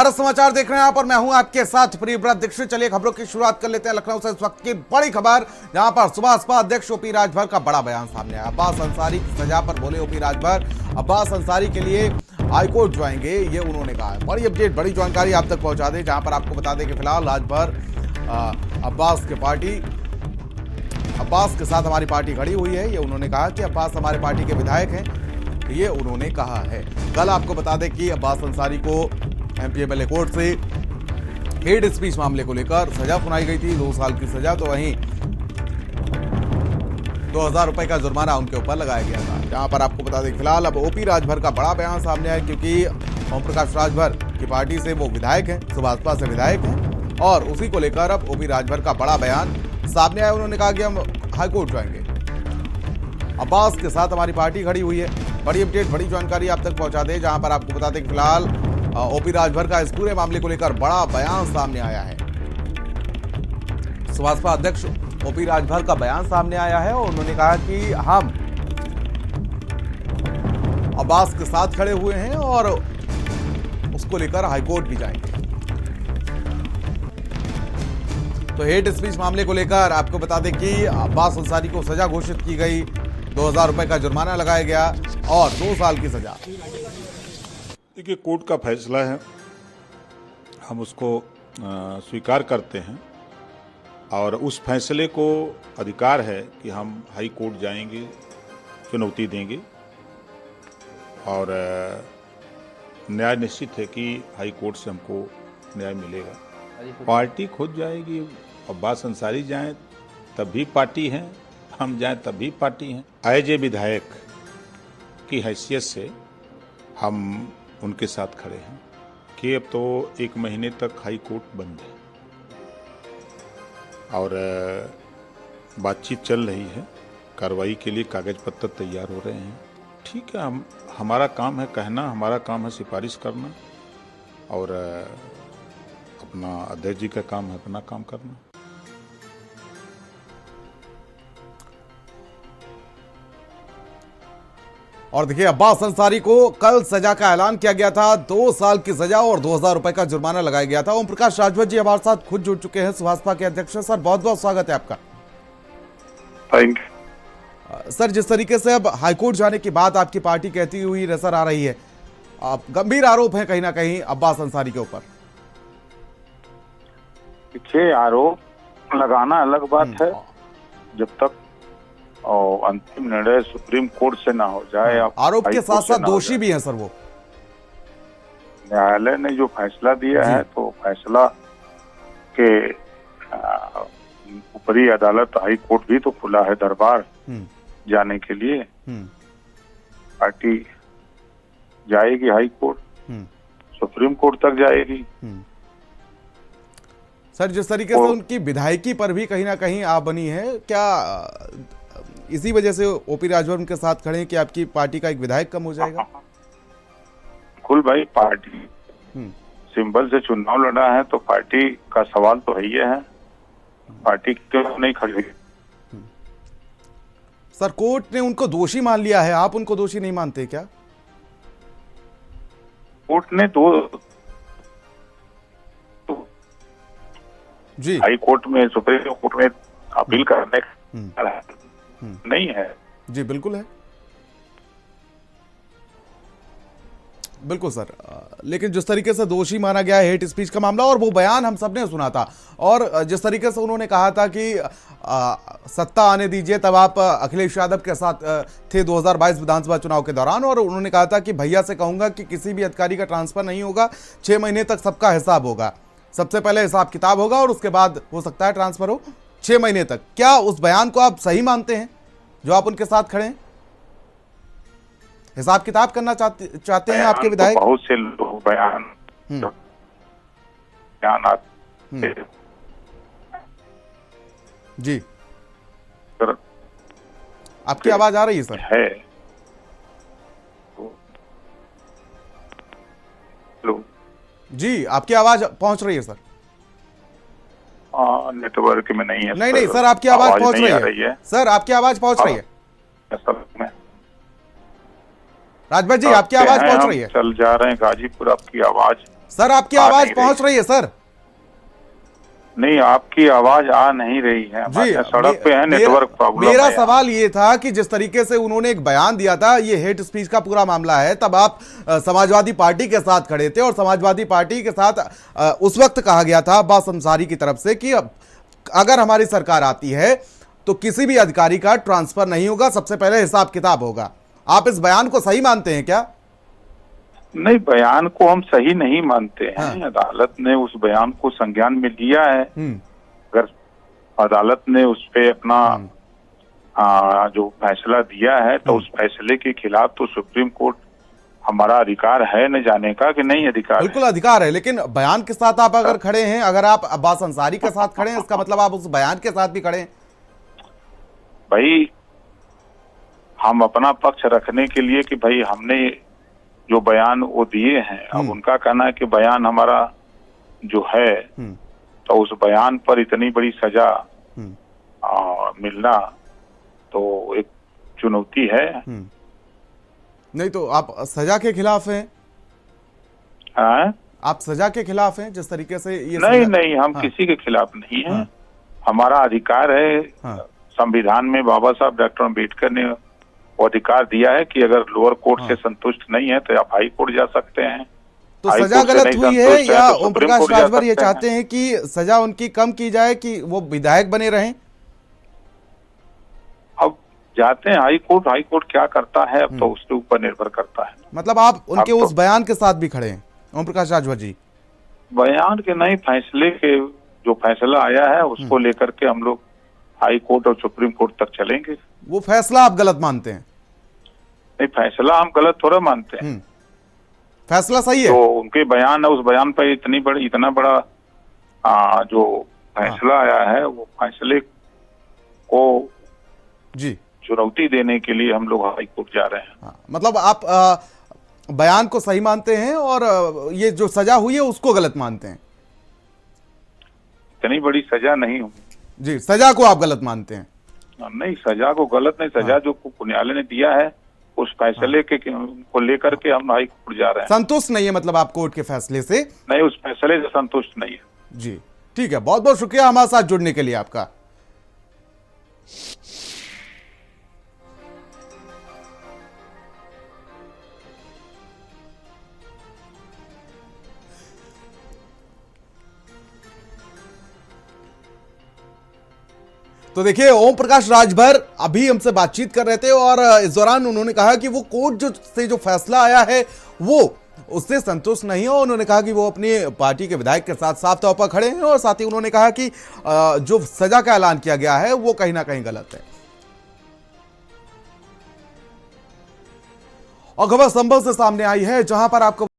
भारत समाचार देख रहे हैं आप और मैं हूं आपके साथ प्रियव्रत दीक्षित। चलिए खबरों की शुरुआत कर लेते हैं लखनऊ से इस वक्त की बड़ी खबर, जहां पर सुबह अध्यक्ष ओपी राजभर का बड़ा बयान सामने आया। अब्बास अंसारी की सजा पर बोले ओपी राजभर, अब्बास अंसारी के लिए हाईकोर्ट जाएंगे, ये उन्होंने कहा है। बड़ी अपडेट, बड़ी जानकारी आप तक पहुंचा दें, जहां पर आपको बता दें कि फिलहाल राजभर अब्बास के साथ हमारी पार्टी खड़ी हुई है, ये उन्होंने कहा कि अब्बास हमारे पार्टी के विधायक हैं, ये उन्होंने कहा है। कल आपको बता दें कि अब्बास अंसारी को एमपीएमएलए कोर्ट से हेड स्पीच मामले को लेकर सजा सुनाई गई थी, 2 साल की सजा। तो वहीं 2000 रुपए का जुर्माना उनके ऊपर लगाया गया था। जहां पर आपको बता दें फिलहाल अब ओपी राजभर का बड़ा बयान सामने आया, क्योंकि ओम प्रकाश राजभर की पार्टी से वो विधायक हैं, सुभाषपा से विधायक हैं, और उसी को लेकर अब ओपी राजभर का बड़ा बयान सामने आया। उन्होंने कहा कि हम हाईकोर्ट जाएंगे, अब्बास के साथ हमारी पार्टी खड़ी हुई है। बड़ी अपडेट, बड़ी जानकारी आप तक पहुंचा दें, जहां पर आपको बता दें कि फिलहाल ओपी राजभर का इस पूरे मामले को लेकर बड़ा बयान सामने आया है। सुभाषपा अध्यक्ष ओपी राजभर का बयान सामने आया है और उन्होंने कहा कि हम अब्बास के साथ खड़े हुए हैं और उसको लेकर हाईकोर्ट भी जाएंगे। तो हेड स्पीच मामले को लेकर आपको बता दें कि अब्बास अंसारी को सजा घोषित की गई, 2000 रुपए का जुर्माना लगाया गया और 2 साल की सजा। देखिए, कोर्ट का फैसला है, हम उसको स्वीकार करते हैं और उस फैसले को अधिकार है कि हम हाई कोर्ट जाएंगे, चुनौती देंगे और न्याय निश्चित है कि हाई कोर्ट से हमको न्याय मिलेगा। पार्टी खुद जाएगी, अब्बास अंसारी जाएं तब भी पार्टी है, हम जाएं तब भी पार्टी हैं। एज ए विधायक की हैसियत से हम उनके साथ खड़े हैं कि अब तो 1 महीने तक हाई कोर्ट बंद है और बातचीत चल रही है, कार्रवाई के लिए कागज पत्र तैयार हो रहे हैं। ठीक है, हमारा काम है कहना, हमारा काम है सिफारिश करना और अपना अध्यक्ष जी का काम है अपना काम करना। और देखिए, अब्बास अंसारी को कल सजा का ऐलान किया गया था, 2 साल की सजा और 2000 रुपए का जुर्माना लगाया गया था। ओम प्रकाश राजभर जी हमारे साथ खुद जुड़ चुके हैं, सुभाषपा के अध्यक्ष। सर, बहुत बहुत स्वागत है आपका। Thank you. सर, जिस तरीके से अब हाईकोर्ट जाने की बात आपकी पार्टी कहती हुई नजर आ रही है, गंभीर आरोप है कहीं ना कहीं अब्बास अंसारी के ऊपर। पीछे आरोप लगाना अलग बात है, जब तक और अंतिम निर्णय सुप्रीम कोर्ट से ना हो जाए। आरोप के साथ साथ दोषी भी हैं सर वो। न्यायालय ने जो फैसला दिया है, तो फैसला के ऊपरी अदालत हाई कोर्ट भी तो खुला है दरबार जाने के लिए। पार्टी जाएगी हाई कोर्ट, सुप्रीम कोर्ट तक जाएगी। सर, जिस तरीके से उनकी विधायकी पर भी कहीं ना कहीं आप बनी है, क्या इसी वजह से ओपी राजभर उनके साथ खड़े हैं कि आपकी पार्टी का एक विधायक कम हो जाएगा? बिल्कुल भाई, पार्टी सिंबल से चुनाव लड़ा है तो पार्टी का सवाल तो है ही है, पार्टी क्यों नहीं खड़ी हुई? सर, कोर्ट ने उनको दोषी मान लिया है, आप उनको दोषी नहीं मानते क्या? कोर्ट ने जी हाई कोर्ट में, सुप्रीम कोर्ट में अपील करने का नहीं है। जी बिल्कुल है, बिल्कुल सर। लेकिन जिस तरीके से दोषी माना गया हेट स्पीच का मामला, और वो बयान हम सबने सुना था, और जिस तरीके से उन्होंने कहा था कि सत्ता आने दीजिए, तब आप अखिलेश यादव के साथ थे 2022 विधानसभा चुनाव के दौरान, और उन्होंने कहा था कि भैया से कहूंगा कि किसी भी अधिकारी का ट्रांसफर नहीं होगा, 6 महीने तक सबका हिसाब होगा, सबसे पहले हिसाब किताब होगा और उसके बाद हो सकता है ट्रांसफर हो, 6 महीने तक। क्या उस बयान को आप सही मानते हैं जो आप उनके साथ खड़े हैं? हिसाब किताब करना चाहते हैं आपके विधायक? तो बहुत से लोग बयान जी, आपकी आवाज आ रही है सर? है जी, आपकी आवाज पहुंच रही है सर? नेटवर्क में नहीं है। नहीं सर, आपकी आवाज पहुंच रही है सर, आपकी आवाज पहुंच रही है। राजभर जी, आपकी आवाज पहुंच रही है। चल जा रहे हैं गाजीपुर, आपकी आवाज सर आपकी आ आवाज नहीं पहुंच रही है सर। नहीं, आपकी आवाज आ नहीं रही है। जी, सड़क पे है, नेटवर्क प्रॉब्लम मेरा है। सवाल ये था कि जिस तरीके से उन्होंने एक बयान दिया था, ये हेट स्पीच का पूरा मामला है, तब आप समाजवादी पार्टी के साथ खड़े थे और समाजवादी पार्टी के साथ उस वक्त कहा गया था अब्बास अंसारी की तरफ से कि अगर हमारी सरकार आती है तो किसी भी अधिकारी का ट्रांसफर नहीं होगा, सबसे पहले हिसाब किताब होगा। आप इस बयान को सही मानते हैं क्या? नहीं, बयान को हम सही नहीं मानते हैं। हाँ। अदालत ने उस बयान को संज्ञान में लिया है। अगर अदालत ने उस पे अपना जो फैसला दिया है तो उस फैसले के खिलाफ तो सुप्रीम कोर्ट, हमारा अधिकार है न जाने का कि नहीं अधिकार बिल्कुल है। अधिकार है, लेकिन बयान के साथ आप अगर खड़े हैं, अगर आप अब्बास अंसारी के साथ खड़े हैं, इसका मतलब आप उस बयान के साथ भी खड़े हैं। भाई, हम अपना पक्ष रखने के लिए कि भाई हमने जो बयान वो दिए हैं, अब उनका कहना है कि बयान हमारा जो है, तो उस बयान पर इतनी बड़ी सजा मिलना तो एक चुनौती है। नहीं तो आप सजा के खिलाफ हैं? आप सजा के खिलाफ हैं जिस तरीके से ये नहीं, हम किसी के खिलाफ नहीं है। हमारा अधिकार है। संविधान में बाबा साहब डॉक्टर अम्बेडकर ने वो अधिकार दिया है कि अगर लोअर कोर्ट से संतुष्ट नहीं है तो आप हाई कोर्ट जा सकते हैं। तो सजा गलत हुई है या ओम प्रकाश राजभर ये चाहते हैं कि सजा उनकी कम की जाए कि वो विधायक बने रहें? अब जाते हैं हाई कोर्ट क्या करता है अब तो उसके ऊपर निर्भर करता है। मतलब आप उनके उस बयान के साथ भी खड़े हैं ओम प्रकाश राजभर जी? बयान के नहीं, फैसले के जो फैसला आया है उसको लेकर के हम लोग हाई कोर्ट और सुप्रीम कोर्ट तक चलेंगे। वो फैसला आप गलत मानते हैं? नहीं, फैसला हम गलत थोड़ा मानते हैं। फैसला सही है। तो उनके बयान है, उस बयान पर इतना बड़ा जो फैसला आया है, वो फैसले को जी चुनौती देने के लिए हम लोग हाई कोर्ट जा रहे हैं। मतलब आप बयान को सही मानते हैं और ये जो सजा हुई है उसको गलत मानते हैं? इतनी बड़ी सजा नहीं हुई जी, सजा को आप गलत मानते हैं? नहीं, सजा को गलत नहीं, सजा जो न्यायालय ने दिया है उस फैसले को लेकर के हम हाई कोर्ट जा रहे हैं। संतुष्ट नहीं है मतलब आप कोर्ट के फैसले से? नहीं, उस फैसले से संतुष्ट नहीं है। जी ठीक है, बहुत बहुत शुक्रिया हमारे साथ जुड़ने के लिए आपका। तो देखिए, ओम प्रकाश राजभर अभी हमसे बातचीत कर रहे थे और इस दौरान उन्होंने कहा कि वो कोर्ट जो फैसला आया है वो उससे संतुष्ट नहीं हो। उन्होंने कहा कि वो अपनी पार्टी के विधायक के साथ साफ तौर पर खड़े हैं और साथ ही उन्होंने कहा कि जो सजा का ऐलान किया गया है वो कहीं ना कहीं गलत है। और खबर संभल से सामने आई है जहां पर आपको